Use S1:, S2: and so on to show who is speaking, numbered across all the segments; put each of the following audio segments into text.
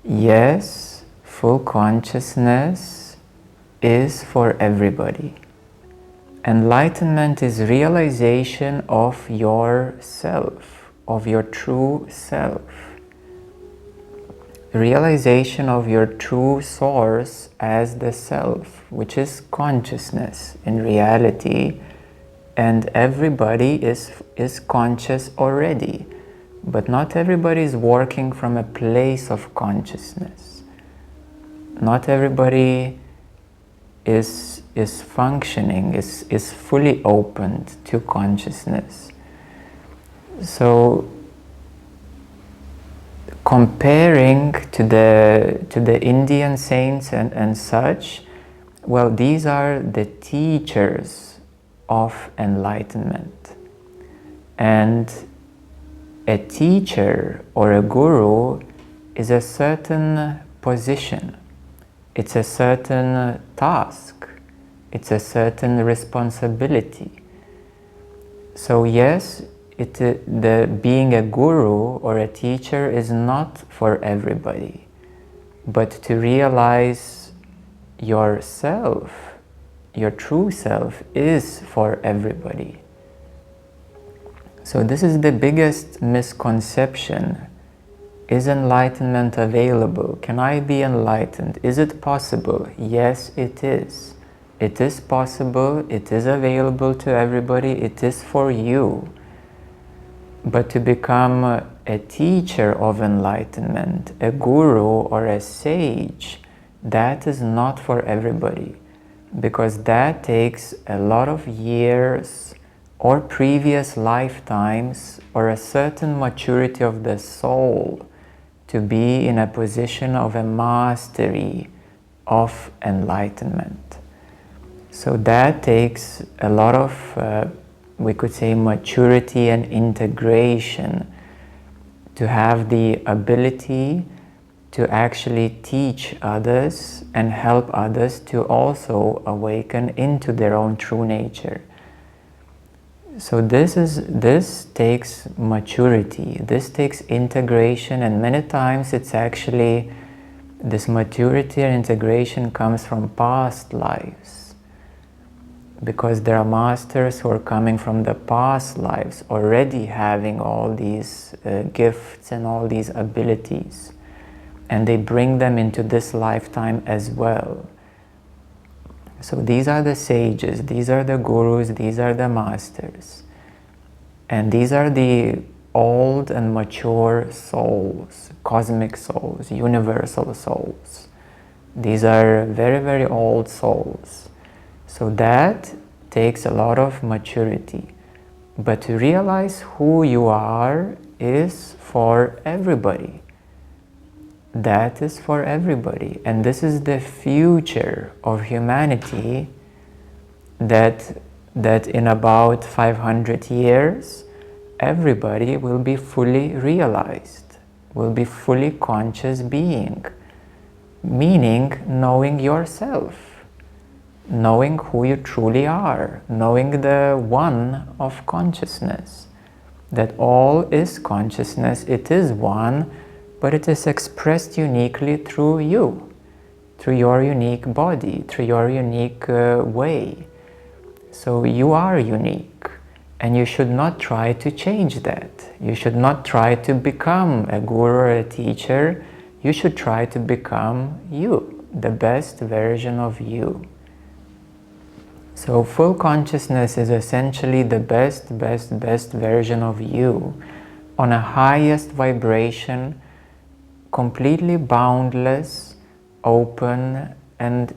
S1: Yes, full consciousness is for everybody. Enlightenment is realization of yourself, of your true self. Realization of your true source as the self, which is consciousness in reality, and everybody is conscious already, but not everybody is working from a place of consciousness. Not everybody is functioning, is fully opened to consciousness. So comparing to the Indian saints and such, well, these are the teachers of enlightenment. And a teacher or a guru is a certain position. It's a certain task. It's a certain responsibility. So yes, being a guru or a teacher is not for everybody, but to realize yourself, your true self, is for everybody. So this is the biggest misconception. Is enlightenment available? Can I be enlightened? Is it possible? Yes, it is. It is possible, it is available to everybody, it is for you. But to become a teacher of enlightenment, a guru or a sage, that is not for everybody, because that takes a lot of years or previous lifetimes or a certain maturity of the soul to be in a position of a mastery of enlightenment. So that takes a lot of we could say maturity and integration to have the ability to actually teach others and help others to also awaken into their own true nature. So this takes maturity, this takes integration, and many times it's actually this maturity and integration comes from past lives. Because there are masters who are coming from the past lives, already having all these gifts and all these abilities, and they bring them into this lifetime as well. So these are the sages, these are the gurus, these are the masters, and these are the old and mature souls, cosmic souls, universal souls. These are very, very old souls. So that takes a lot of maturity. But to realize who you are is for everybody. That is for everybody. And this is the future of humanity, that in about 500 years, everybody will be fully realized, will be fully conscious being, meaning knowing yourself. Knowing who you truly are, knowing the one of consciousness, that all is consciousness, it is one, but it is expressed uniquely through you, through your unique body, through your unique way. So you are unique, and you should not try to change that. You should not try to become a guru or a teacher. You should try to become you, the best version of you. So full consciousness is essentially the best version of you on a highest vibration, completely boundless, open, and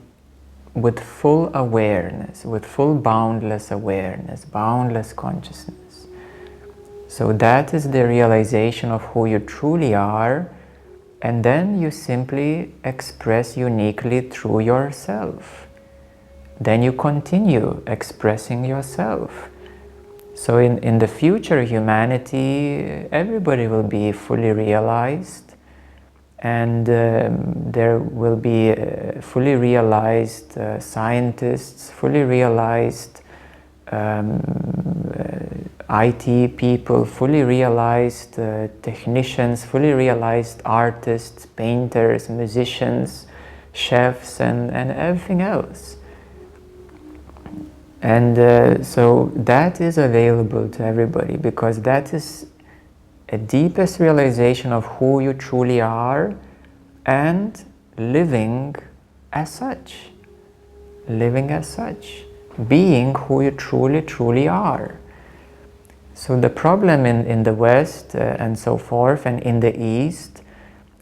S1: with full awareness, with full boundless awareness, boundless consciousness. So that is the realization of who you truly are, and then you simply express uniquely through yourself. Then you continue expressing yourself. So in the future humanity, everybody will be fully realized, and there will be fully realized scientists, fully realized IT people, fully realized technicians, fully realized artists, painters, musicians, chefs, and everything else. And so that is available to everybody, because that is a deepest realization of who you truly are and living as such. Living as such. Being who you truly are. So the problem in the West and so forth, and in the East,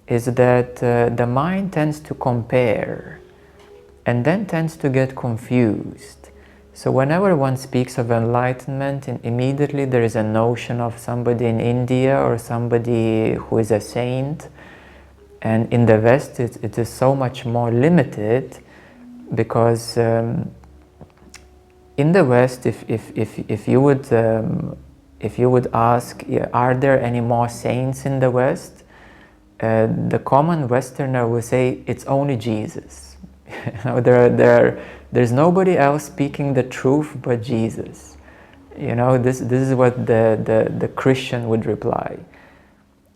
S1: is that the mind tends to compare and then tends to get confused. So whenever one speaks of enlightenment, immediately there is a notion of somebody in India or somebody who is a saint. And in the West, it is so much more limited, because in the West, if you would ask, are there any more saints in the West? The common Westerner will say it's only Jesus. There's nobody else speaking the truth but Jesus. This is what the Christian would reply.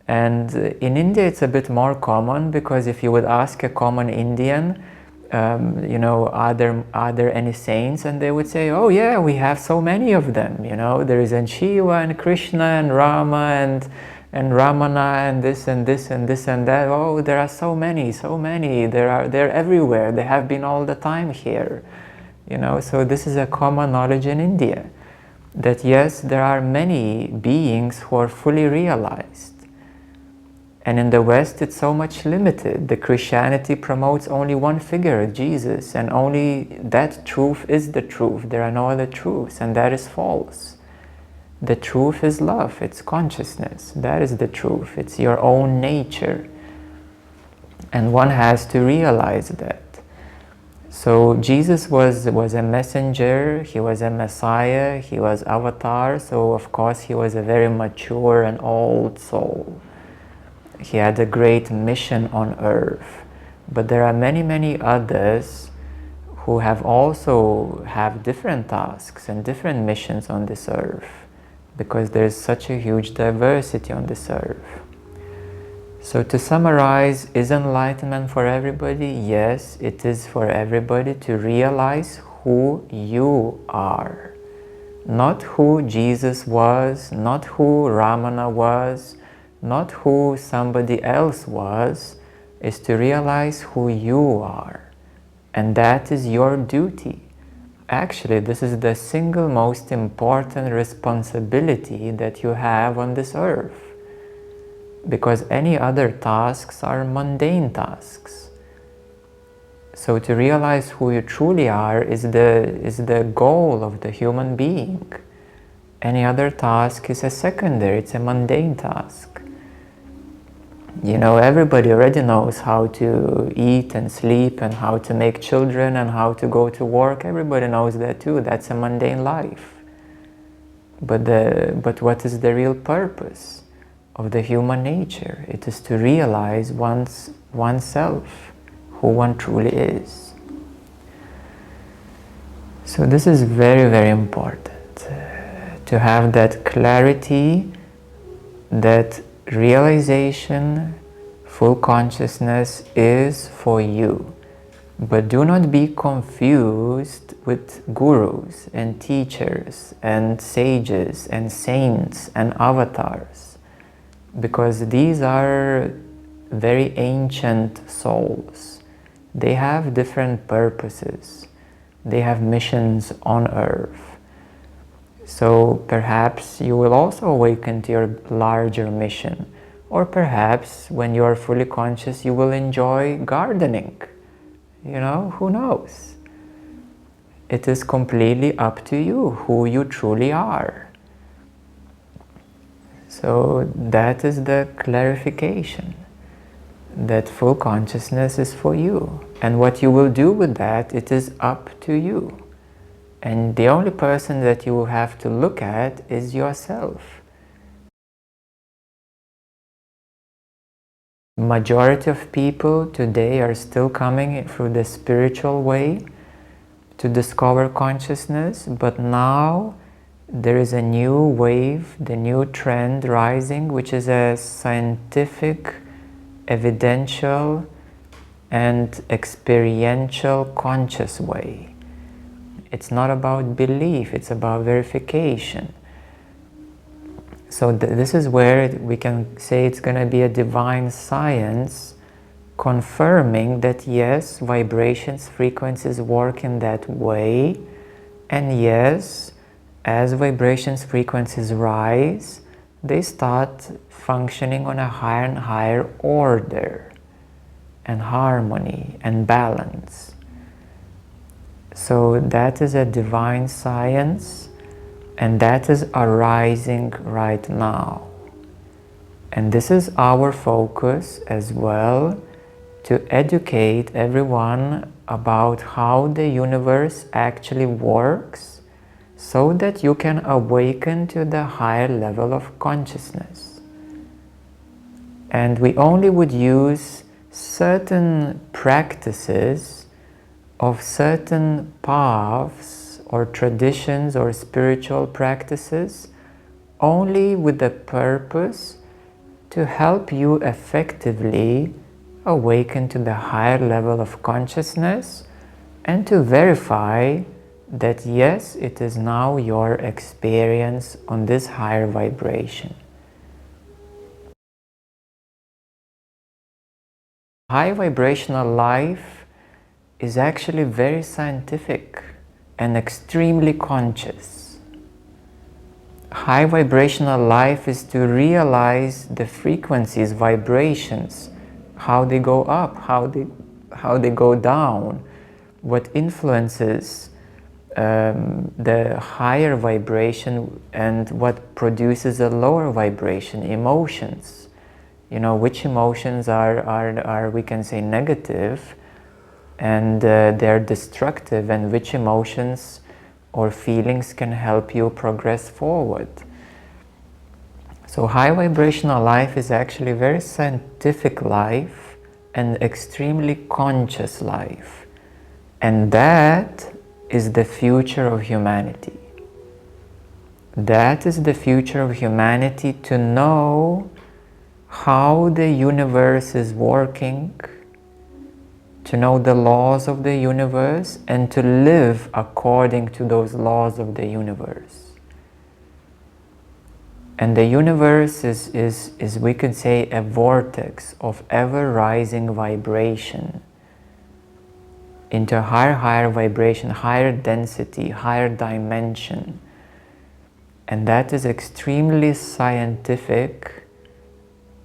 S1: And in India it's a bit more common, because if you would ask a common Indian, are there any saints? And they would say, oh yeah, we have so many of them. There is Shiva and Krishna and Rama and Ramana and this and this and this and that. Oh, there are so many. They're everywhere. They have been all the time here. So this is a common knowledge in India, that yes, there are many beings who are fully realized. And in the West, it's so much limited. The Christianity promotes only one figure, Jesus, and only that truth is the truth. There are no other truths, and that is false. The truth is love, it's consciousness. That is the truth. It's your own nature. And one has to realize that. So Jesus was a messenger, he was a Messiah, he was Avatar, so of course he was a very mature and old soul. He had a great mission on earth. But there are many others who have different tasks and different missions on this earth, because there is such a huge diversity on this earth. So to summarize, is enlightenment for everybody? Yes, it is for everybody to realize who you are. Not who Jesus was, not who Ramana was, not who somebody else was, is to realize who you are. And that is your duty. Actually, this is the single most important responsibility that you have on this earth. Because any other tasks are mundane tasks. So to realize who you truly are is the goal of the human being. Any other task is a secondary, it's a mundane task. Everybody already knows how to eat and sleep and how to make children and how to go to work. Everybody knows that too. That's a mundane life. But what is the real purpose of the human nature? It is to realize oneself, who one truly is. So this is very important, to have that clarity, that realization, full consciousness is for you. But do not be confused with gurus and teachers and sages and saints and avatars, because these are very ancient souls. They have different purposes. They have missions on earth. So perhaps you will also awaken to your larger mission. Or perhaps when you are fully conscious, you will enjoy gardening. Who knows? It is completely up to you who you truly are. So that is the clarification, that full consciousness is for you. And what you will do with that, it is up to you. And the only person that you will have to look at is yourself. Majority of people today are still coming through the spiritual way to discover consciousness, but now there is a new wave, the new trend rising, which is a scientific, evidential, and experiential conscious way. It's not about belief, it's about verification. So this is where we can say it's going to be a divine science confirming that yes, vibrations, frequencies work in that way, and yes, as vibrations, frequencies rise, they start functioning on a higher and higher order and harmony and balance. So that is a divine science, and that is arising right now. And this is our focus as well, to educate everyone about how the universe actually works, so that you can awaken to the higher level of consciousness. And we only would use certain practices of certain paths or traditions or spiritual practices only with the purpose to help you effectively awaken to the higher level of consciousness and to verify that yes, it is now your experience on this higher vibration. High vibrational life is actually very scientific and extremely conscious. High vibrational life is to realize the frequencies, vibrations, how they go up, how they go down, what influences the higher vibration and what produces a lower vibration, emotions. You know, which emotions are we can say negative and they're destructive, and which emotions or feelings can help you progress forward. So high vibrational life is actually very scientific life and extremely conscious life. And that is the future of humanity. That is the future of humanity, to know how the universe is working, to know the laws of the universe, and to live according to those laws of the universe. And the universe is we could say, a vortex of ever-rising vibration into a higher vibration, higher density, higher dimension. And that is extremely scientific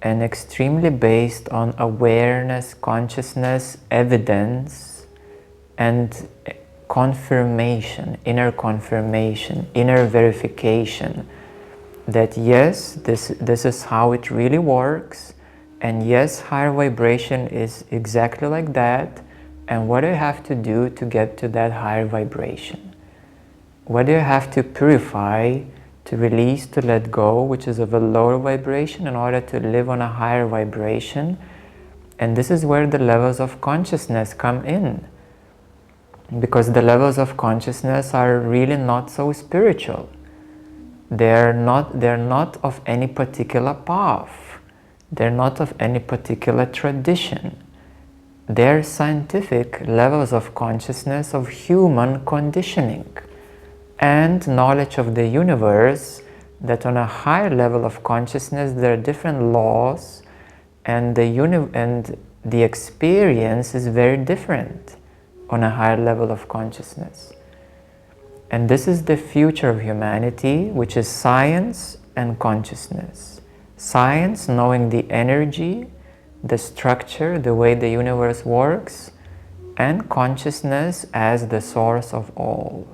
S1: and extremely based on awareness, consciousness, evidence, and confirmation, inner verification, that yes, this is how it really works, and yes, higher vibration is exactly like that, and what do you have to do to get to that higher vibration? What do you have to purify, to release, to let go, which is of a lower vibration, in order to live on a higher vibration? And this is where the levels of consciousness come in, because the levels of consciousness are really not so spiritual. They're not of any particular path. They're not of any particular tradition. They're scientific levels of consciousness of human conditioning and knowledge of the universe, that on a higher level of consciousness there are different laws, and the experience is very different on a higher level of consciousness. And this is the future of humanity, which is science and consciousness. Science, knowing the energy, the structure, the way the universe works, and consciousness as the source of all,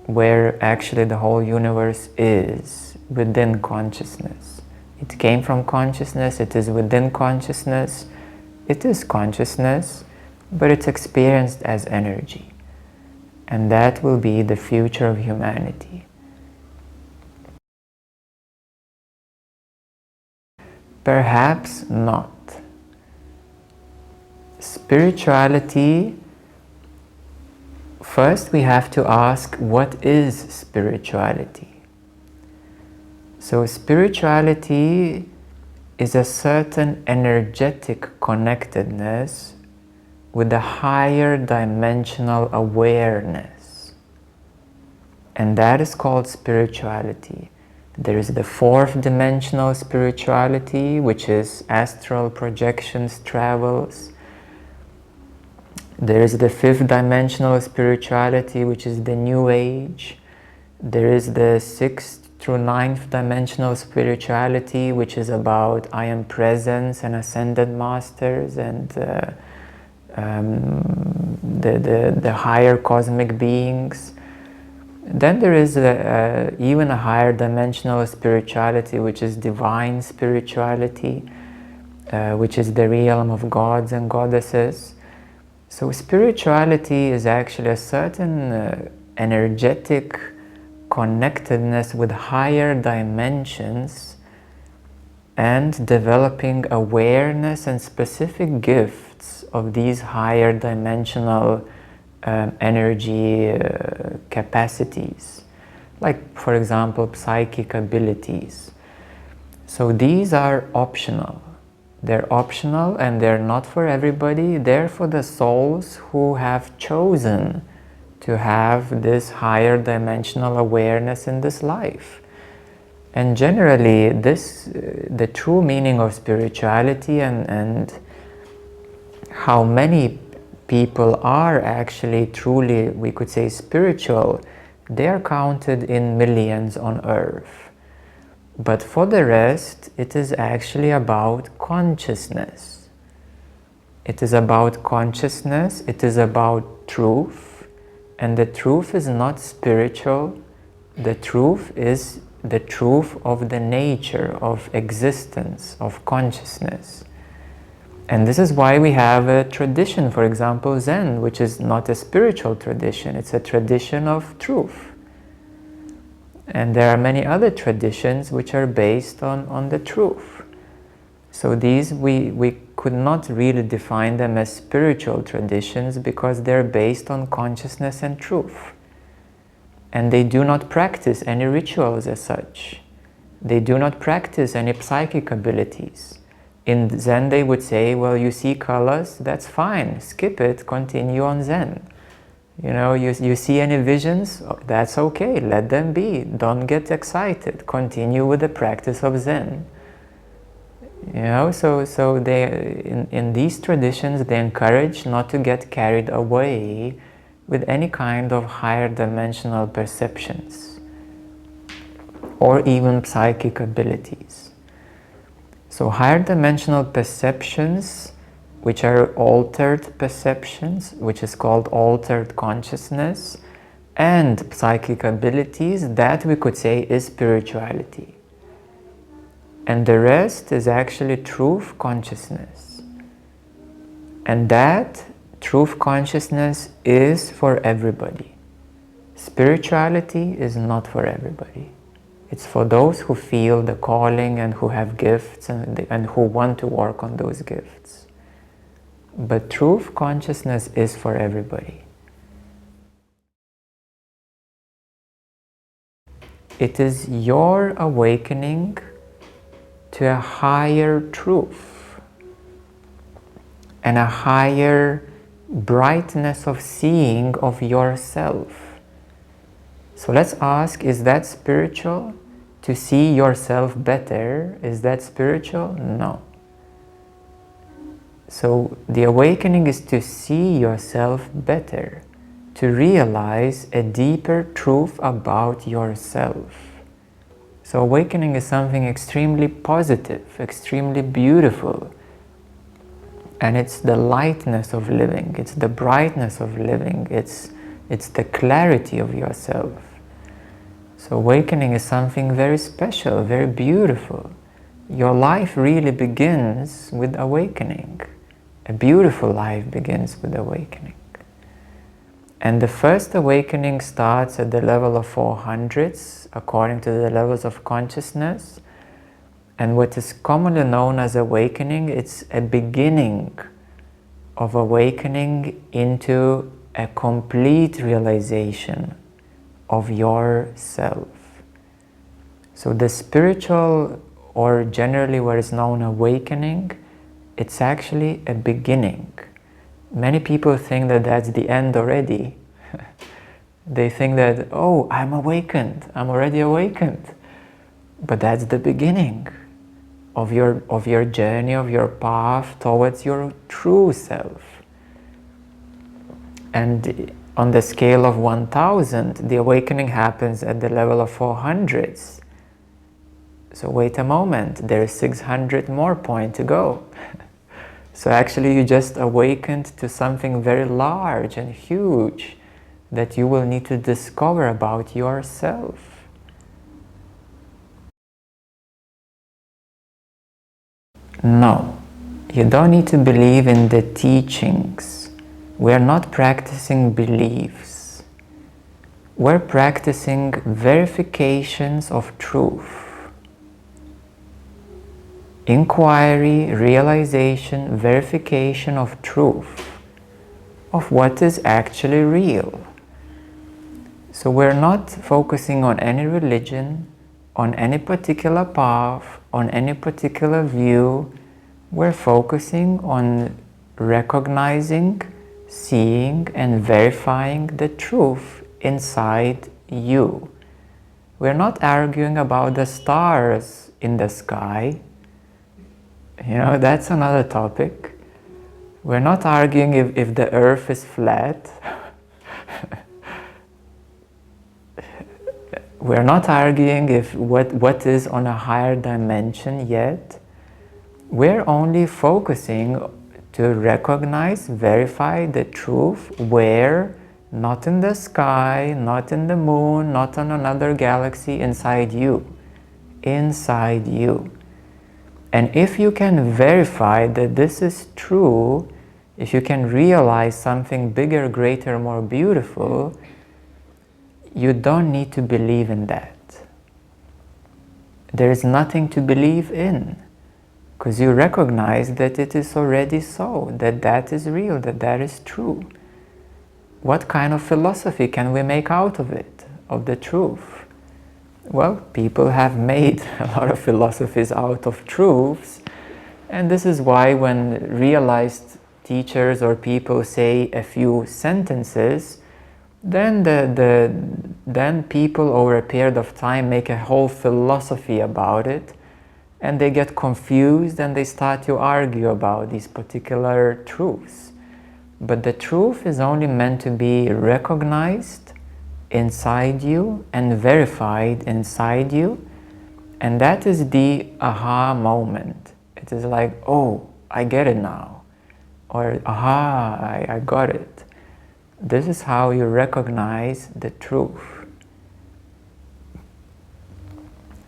S1: where actually the whole universe is within consciousness. It came from consciousness, it is within consciousness, it is consciousness, but it's experienced as energy. And that will be the future of humanity. Perhaps not. Spirituality first we have to ask, what is spirituality? So spirituality is a certain energetic connectedness with a higher dimensional awareness. And that is called spirituality. There is the fourth dimensional spirituality, which is astral projections, travels. There is the fifth dimensional spirituality, which is the New Age. There is the sixth through ninth dimensional spirituality, which is about I am presence and ascended masters and the higher cosmic beings. Then there is even a higher dimensional spirituality, which is divine spirituality, which is the realm of gods and goddesses. So spirituality is actually a certain energetic connectedness with higher dimensions and developing awareness and specific gifts of these higher dimensional energy capacities, like for example psychic abilities. So these are optional. They're optional and they're not for everybody. They're for the souls who have chosen to have this higher dimensional awareness in this life. And generally the true meaning of spirituality and how many people are actually truly, we could say, spiritual, they are counted in millions on earth. But for the rest, it is actually about consciousness. It is about consciousness, it is about truth, and the truth is not spiritual. The truth is the truth of the nature of existence, of consciousness. And this is why we have a tradition, for example, Zen, which is not a spiritual tradition, it's a tradition of truth. And there are many other traditions which are based on the truth. So these, we could not really define them as spiritual traditions because they're based on consciousness and truth. And they do not practice any rituals as such. They do not practice any psychic abilities. In Zen they would say, well, you see colors, that's fine, skip it, continue on Zen. You know, you see any visions, that's okay, let them be, don't get excited, continue with the practice of Zen. You know, so they, in these traditions, they encourage not to get carried away with any kind of higher dimensional perceptions or even psychic abilities. So higher dimensional perceptions, which are altered perceptions, which is called altered consciousness, and psychic abilities, that we could say is spirituality. And the rest is actually truth consciousness. And that truth consciousness is for everybody. Spirituality is not for everybody. It's for those who feel the calling and who have gifts and who want to work on those gifts. But truth consciousness is for everybody. It is your awakening to a higher truth and a higher brightness of seeing of yourself. So let's ask, is that spiritual? To see yourself better, is that spiritual? No. So the awakening is to see yourself better, to realize a deeper truth about yourself. So awakening is something extremely positive, extremely beautiful. And it's the lightness of living, it's the brightness of living, it's the clarity of yourself. So awakening is something very special, very beautiful. Your life really begins with awakening. A beautiful life begins with awakening. And the first awakening starts at the level of 400s, according to the levels of consciousness. And what is commonly known as awakening, it's a beginning of awakening into a complete realization of yourself. So the spiritual, or generally what is known awakening, it's actually a beginning. Many people think that that's the end already. They think that, oh, I'm awakened, I'm already awakened. But that's the beginning of your journey, of your path towards your true self. And on the scale of 1000, the awakening happens at the level of 400s. So wait a moment, there's 600 more points to go. So actually you just awakened to something very large and huge that you will need to discover about yourself. No, you don't need to believe in the teachings. We are not practicing beliefs. We're practicing verifications of truth. Inquiry, realization, verification of truth, of what is actually real. So we're not focusing on any religion, on any particular path, on any particular view. We're focusing on recognizing, seeing, and verifying the truth inside you. We're not arguing about the stars in the sky. You know, that's another topic. We're not arguing if the earth is flat. We're not arguing if what is on a higher dimension yet. We're only focusing to recognize, verify the truth where, not in the sky, not in the moon, not on another galaxy, inside you. Inside you. And if you can verify that this is true, if you can realize something bigger, greater, more beautiful, you don't need to believe in that. There is nothing to believe in, because you recognize that it is already so, that that is real, that that is true. What kind of philosophy can we make out of it, of the truth? Well, people have made a lot of philosophies out of truths, and this is why when realized teachers or people say a few sentences, then then people over a period of time make a whole philosophy about it, and they get confused and they start to argue about these particular truths. But the truth is only meant to be recognized inside you and verified inside you, and that is the aha moment. It is like, oh, I get it now, or aha, I got it. This is how you recognize the truth.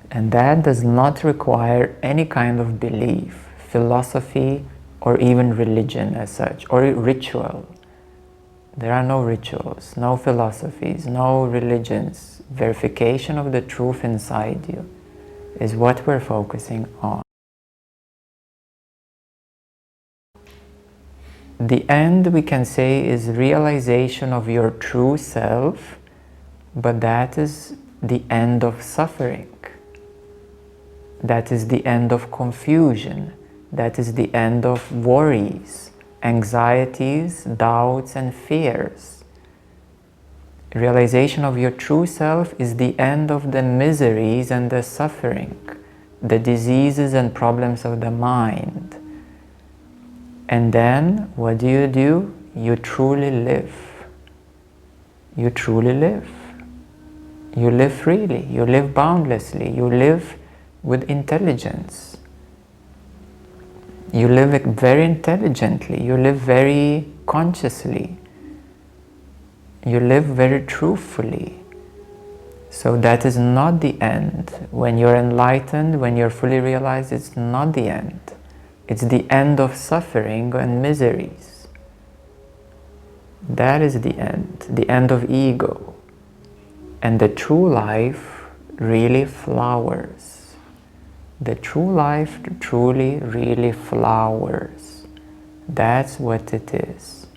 S1: And that does not require any kind of belief, philosophy, or even religion as such, or ritual. There are no rituals, no philosophies, no religions. Verification of the truth inside you is what we're focusing on. The end, we can say, is realization of your true self, but that is the end of suffering. That is the end of confusion. That is the end of worries, anxieties, doubts, and fears. Realization of your true self is the end of the miseries and the suffering, the diseases and problems of the mind. And then, what do? You truly live. You truly live. You live freely. You live boundlessly. You live with intelligence. You live very intelligently. You live very consciously. You live very truthfully. So that is not the end. When you're enlightened, when you're fully realized, it's not the end. It's the end of suffering and miseries. That is the end of ego. And the true life really flowers. The true life truly, really flowers. That's what it is.